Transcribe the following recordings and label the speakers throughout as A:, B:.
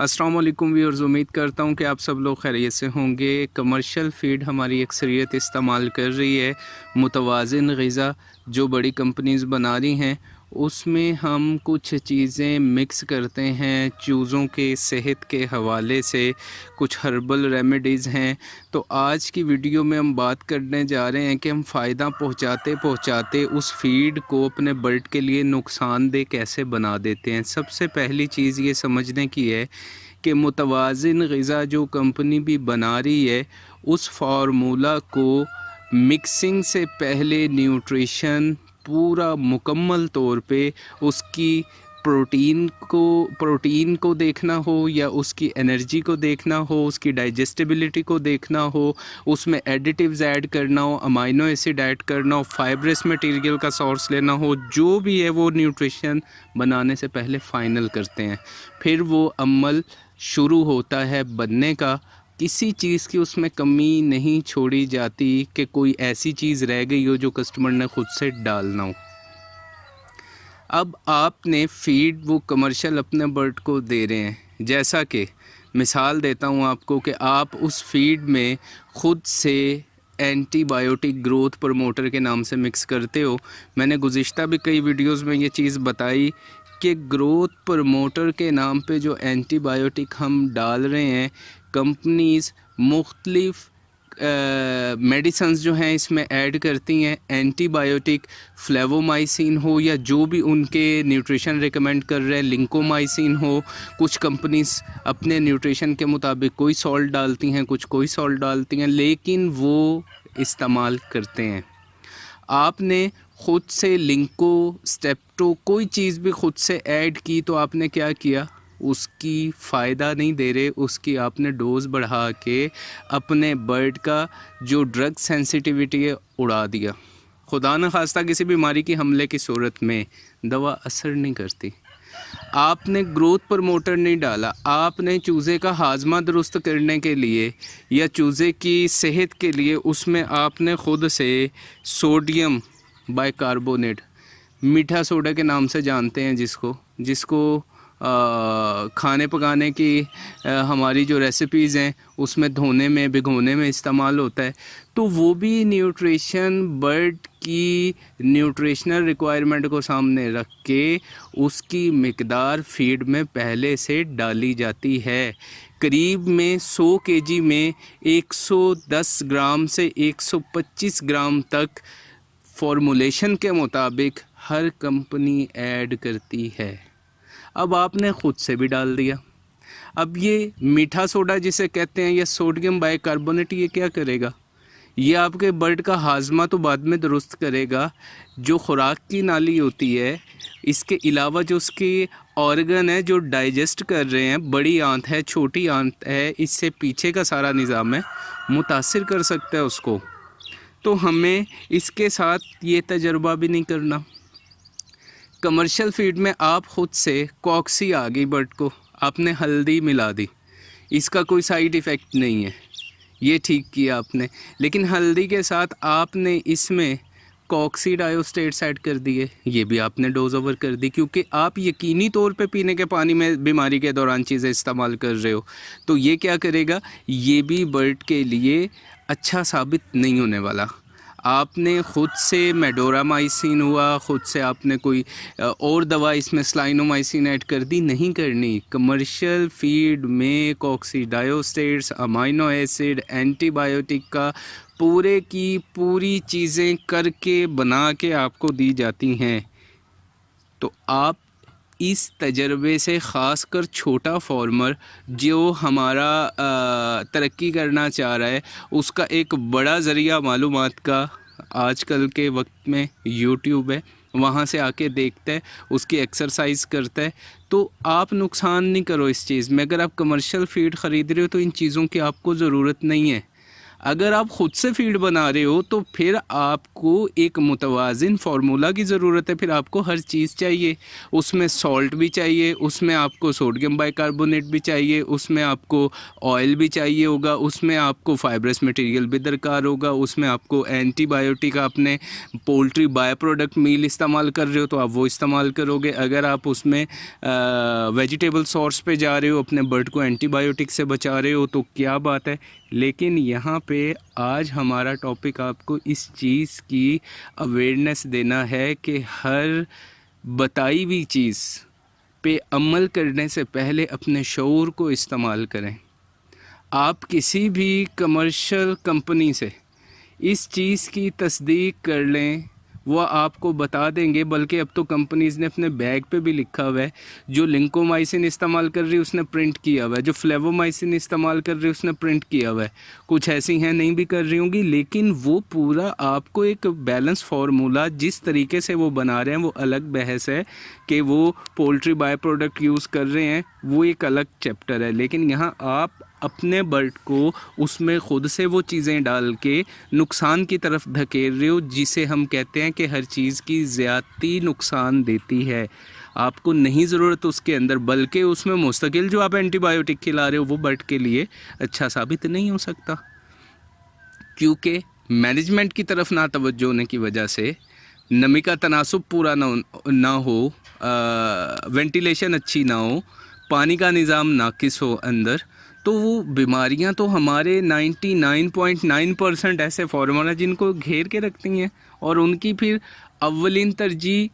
A: अस्सलाम वालेकुम व्यूअर्स, उम्मीद करता हूँ कि आप सब लोग खैरियत से होंगे। कमर्शियल फ़ीड हमारी अक्सरियत इस्तेमाल कर रही है। मुतवाज़िन ग़िज़ा जो बड़ी कंपनीज़ बना रही हैं उसमें हम कुछ चीज़ें मिक्स करते हैं चूज़ों के सेहत के हवाले से। कुछ हर्बल रेमेडीज़ हैं। तो आज की वीडियो में हम बात करने जा रहे हैं कि हम फ़ायदा पहुँचाते पहुँचाते उस फ़ीड को अपने बर्ड के लिए नुकसानदेह कैसे बना देते हैं। सबसे पहली चीज़ ये समझने की है कि मुतवाज़िन ग़िज़ा जो कंपनी भी बना रही है उस फार्मूला को मिक्सिंग से पहले न्यूट्रिशन पूरा मुकम्मल तौर पे उसकी प्रोटीन को देखना हो या उसकी एनर्जी को देखना हो, उसकी डाइजेस्टिबिलिटी को देखना हो, उसमें एडिटिव्स ऐड करना हो, अमाइनो एसिड ऐड करना हो, फाइब्रस मटेरियल का सोर्स लेना हो, जो भी है वो न्यूट्रिशन बनाने से पहले फ़ाइनल करते हैं। फिर वो अमल शुरू होता है बनने का। किसी चीज़ की उसमें कमी नहीं छोड़ी जाती कि कोई ऐसी चीज़ रह गई हो जो कस्टमर ने ख़ुद से डालना हो। अब आपने फ़ीड वो कमर्शियल अपने बर्ड को दे रहे हैं, जैसा कि मिसाल देता हूँ आपको कि आप उस फ़ीड में ख़ुद से एंटीबायोटिक ग्रोथ प्रमोटर के नाम से मिक्स करते हो। मैंने गुज़िश्ता भी कई वीडियोस में ये चीज़ बताई कि ग्रोथ प्रमोटर के नाम पे जो एंटीबायोटिक हम डाल रहे हैं, कंपनीज़ मुख्तलिफ़ मेडिसन्स जो हैं इसमें ऐड करती हैं। एंटीबायोटिक फ्लेवोमाइसिन हो या जो भी उनके न्यूट्रिशन रिकमेंड कर रहे हैं, लिंकोमाइसिन हो। कुछ कंपनीज़ अपने न्यूट्रिशन के मुताबिक कोई सॉल्ट डालती हैं, कुछ कोई सॉल्ट डालती हैं, लेकिन वो इस्तेमाल करते हैं। आपने ख़ुद से लिंको स्टेप्टो कोई चीज़ भी ख़ुद से ऐड की तो आपने क्या किया, उसकी फ़ायदा नहीं दे रहे, उसकी आपने डोज़ बढ़ा के अपने बर्ड का जो ड्रग सेंसिटिविटी है उड़ा दिया। खुदा न खास्ता किसी बीमारी की हमले की सूरत में दवा असर नहीं करती। आपने ग्रोथ प्रमोटर नहीं डाला, आपने चूज़े का हाजमा दुरुस्त करने के लिए या चूज़े की सेहत के लिए उसमें आपने ख़ुद से सोडियम बाइकार्बोनेट, मीठा सोडा के नाम से जानते हैं जिसको खाने पकाने की हमारी जो रेसिपीज़ हैं उसमें धोने में भिगोने में इस्तेमाल होता है। तो वो भी न्यूट्रिशन बर्ड की न्यूट्रिशनल रिक्वायरमेंट को सामने रख के उसकी मिकदार फीड में पहले से डाली जाती है। करीब में 100 केजी में 110 ग्राम से 125 ग्राम तक फॉर्मूलेशन के मुताबिक हर कंपनी ऐड करती है। अब आपने ख़ुद से भी डाल दिया। अब ये मीठा सोडा जिसे कहते हैं या सोडियम बाइकार्बोनेट, ये क्या करेगा? ये आपके बर्ड का हाजमा तो बाद में दुरुस्त करेगा, जो खुराक की नाली होती है, इसके अलावा जो उसके ऑर्गन है जो डाइजेस्ट कर रहे हैं, बड़ी आंत है, छोटी आंत है, इससे पीछे का सारा निज़ाम है, मुतासिर कर सकता है उसको। तो हमें इसके साथ ये तजर्बा भी नहीं करना। कमर्शियल फीड में आप ख़ुद से कॉक्सी आ गई बर्ड को, आपने हल्दी मिला दी, इसका कोई साइड इफ़ेक्ट नहीं है, ये ठीक किया आपने। लेकिन हल्दी के साथ आपने इसमें कॉक्सीडायोस्टेट्स ऐड कर दिए, ये भी आपने डोज ओवर कर दी, क्योंकि आप यकीनी तौर पे पीने के पानी में बीमारी के दौरान चीज़ें इस्तेमाल कर रहे हो। तो ये क्या करेगा, ये भी बर्ड के लिए अच्छा साबित नहीं होने वाला। आपने ख़ुद से मेडोरामाइसिन हुआ, ख़ुद से आपने कोई और दवा इसमें स्लाइनोमाइसिन ऐड कर दी, नहीं करनी। कमर्शियल फीड में कॉक्सीडायोस्टेट्स, अमाइनो एसिड, एंटीबायोटिक का पूरे की पूरी चीज़ें करके बना के आपको दी जाती हैं। तो आप इस तजर्बे से ख़ास कर छोटा फार्मर जो हमारा तरक्की करना चाह रहा है, उसका एक बड़ा ज़रिया मालूमात का आजकल के वक्त में यूट्यूब है, वहाँ से आके देखता है, उसकी एक्सरसाइज करता है। तो आप नुकसान नहीं करो इस चीज़ में। अगर आप कमर्शियल फीड ख़रीद रहे हो तो इन चीज़ों की आपको ज़रूरत नहीं है। अगर आप ख़ुद से फीड बना रहे हो तो फिर आपको एक मुतवाज़िन फार्मूला की ज़रूरत है। फिर आपको हर चीज़ चाहिए, उसमें सॉल्ट भी चाहिए, उसमें आपको सोडियम बाइकार्बोनेट भी चाहिए, उसमें आपको ऑयल भी चाहिए होगा, उसमें आपको फाइब्रस मटेरियल भी दरकार होगा, उसमें आपको एंटीबायोटिक, आपने पोल्ट्री बाय प्रोडक्ट मील इस्तेमाल कर रहे हो तो आप वो इस्तेमाल करोगे। अगर आप उसमें वेजिटेबल सोर्स पे जा रहे हो, अपने बर्ड को एंटीबायोटिक से बचा रहे हो तो क्या बात है। लेकिन यहाँ पे आज हमारा टॉपिक आपको इस चीज़ की अवेयरनेस देना है कि हर बताई हुई चीज़ पे अमल करने से पहले अपने शऊर को इस्तेमाल करें। आप किसी भी कमर्शियल कंपनी से इस चीज़ की तस्दीक कर लें, वह आपको बता देंगे। बल्कि अब तो कंपनीज़ ने अपने बैग पे भी लिखा हुआ है, जो लिंकोमाइसिन इस्तेमाल कर रही है उसने प्रिंट किया हुआ है, जो फ्लेवोमाइसिन इस्तेमाल कर रही है उसने प्रिंट किया हुआ है। कुछ ऐसी हैं नहीं भी कर रही होंगी, लेकिन वो पूरा आपको एक बैलेंस फार्मूला जिस तरीके से वो बना रहे हैं वो अलग बहस है कि वो पोल्ट्री बाय प्रोडक्ट यूज़ कर रहे हैं, वो एक अलग चैप्टर है। लेकिन यहाँ आप अपने बर्ड को उसमें ख़ुद से वो चीज़ें डाल के नुकसान की तरफ धकेल रहे हो, जिसे हम कहते हैं कि हर चीज़ की ज़्यादती नुकसान देती है। आपको नहीं ज़रूरत उसके अंदर, बल्कि उसमें मुस्तकिल जो आप एंटीबायोटिक खिला रहे हो वो बर्ड के लिए अच्छा साबित नहीं हो सकता, क्योंकि मैनेजमेंट की तरफ ना तवज्जो होने की वजह से नमी का तनासुब पूरा ना हो, वेंटिलेशन अच्छी ना हो, पानी का निज़ाम नाकिस हो अंदर, तो वो बीमारियां तो हमारे 99.9% ऐसे फार्मर हैं जिनको घेर के रखती हैं। और उनकी फिर अव्वलीन तरजीह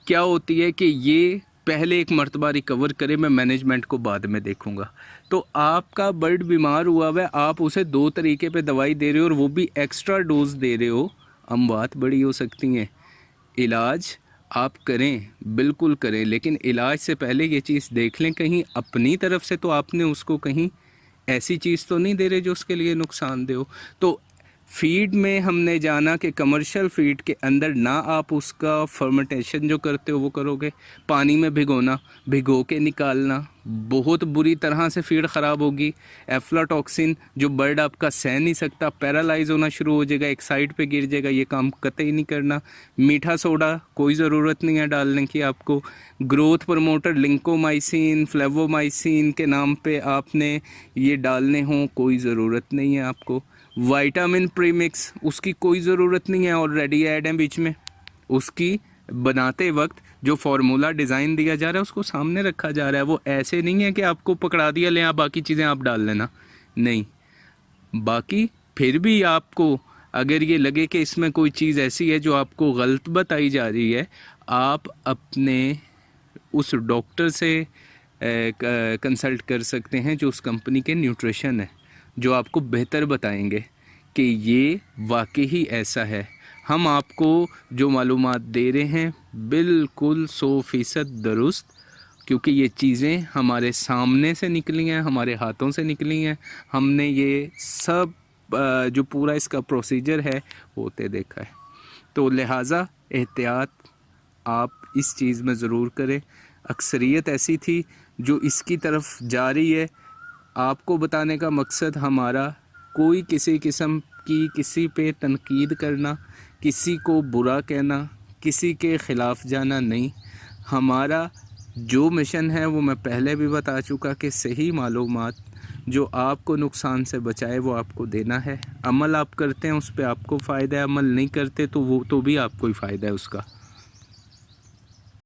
A: क्या होती है कि ये पहले एक मर्तबा रिकवर करे, मैं मैनेजमेंट को बाद में देखूंगा। तो आपका बर्ड बीमार हुआ है, आप उसे 2 तरीके पे दवाई दे रहे हो और वो भी एक्स्ट्रा डोज दे रहे हो, अमवात बड़ी हो सकती हैं। इलाज आप करें, बिल्कुल करें, लेकिन इलाज से पहले ये चीज़ देख लें कहीं अपनी तरफ से तो आपने उसको कहीं ऐसी चीज़ तो नहीं दे रहे जो उसके लिए नुकसानदेह हो। तो फीड में हमने जाना कि कमर्शियल फीड के अंदर ना आप उसका फर्मेंटेशन जो करते हो वो करोगे, पानी में भिगोना, भिगो के निकालना, बहुत बुरी तरह से फीड ख़राब होगी। एफ्लाटॉक्सिन जो बर्ड आपका सह नहीं सकता, पैरालाइज होना शुरू हो जाएगा, एक साइड पे गिर जाएगा, ये काम कतई नहीं करना। मीठा सोडा कोई ज़रूरत नहीं है डालने की आपको। ग्रोथ प्रमोटर लिंकोमाइसिन, फ्लेवोमाइसिन के नाम पे आपने ये डालने हों, कोई ज़रूरत नहीं है आपको। विटामिन प्रीमिक्स, उसकी कोई ज़रूरत नहीं है, ऑलरेडी ऐड है बीच में। उसकी बनाते वक्त जो फार्मूला डिज़ाइन दिया जा रहा है उसको सामने रखा जा रहा है, वो ऐसे नहीं है कि आपको पकड़ा दिया ले आप बाकी चीज़ें आप डाल लेना, नहीं। बाकी फिर भी आपको अगर ये लगे कि इसमें कोई चीज़ ऐसी है जो आपको गलत बताई जा रही है, आप अपने उस डॉक्टर से कंसल्ट कर सकते हैं जो उस कंपनी के न्यूट्रिशन है, जो आपको बेहतर बताएंगे कि ये वाकई ही ऐसा है। हम आपको जो मालूमात दे रहे हैं बिल्कुल 100% दुरुस्त, क्योंकि ये चीज़ें हमारे सामने से निकली हैं, हमारे हाथों से निकली हैं। हमने ये सब जो पूरा इसका प्रोसीजर है होते देखा है। तो लिहाजा एहतियात आप इस चीज़ में ज़रूर करें। अक्सरियत ऐसी थी जो इसकी तरफ जा रही है। आपको बताने का मकसद हमारा कोई किसी किस्म की किसी पे तनकीद करना, किसी को बुरा कहना, किसी के ख़िलाफ़ जाना नहीं। हमारा जो मिशन है वो मैं पहले भी बता चुका कि सही मालूमात जो आपको नुकसान से बचाए वो आपको देना है। अमल आप करते हैं उस पर आपको फ़ायदा है, अमल नहीं करते तो वो तो भी आपको ही फ़ायदा है उसका।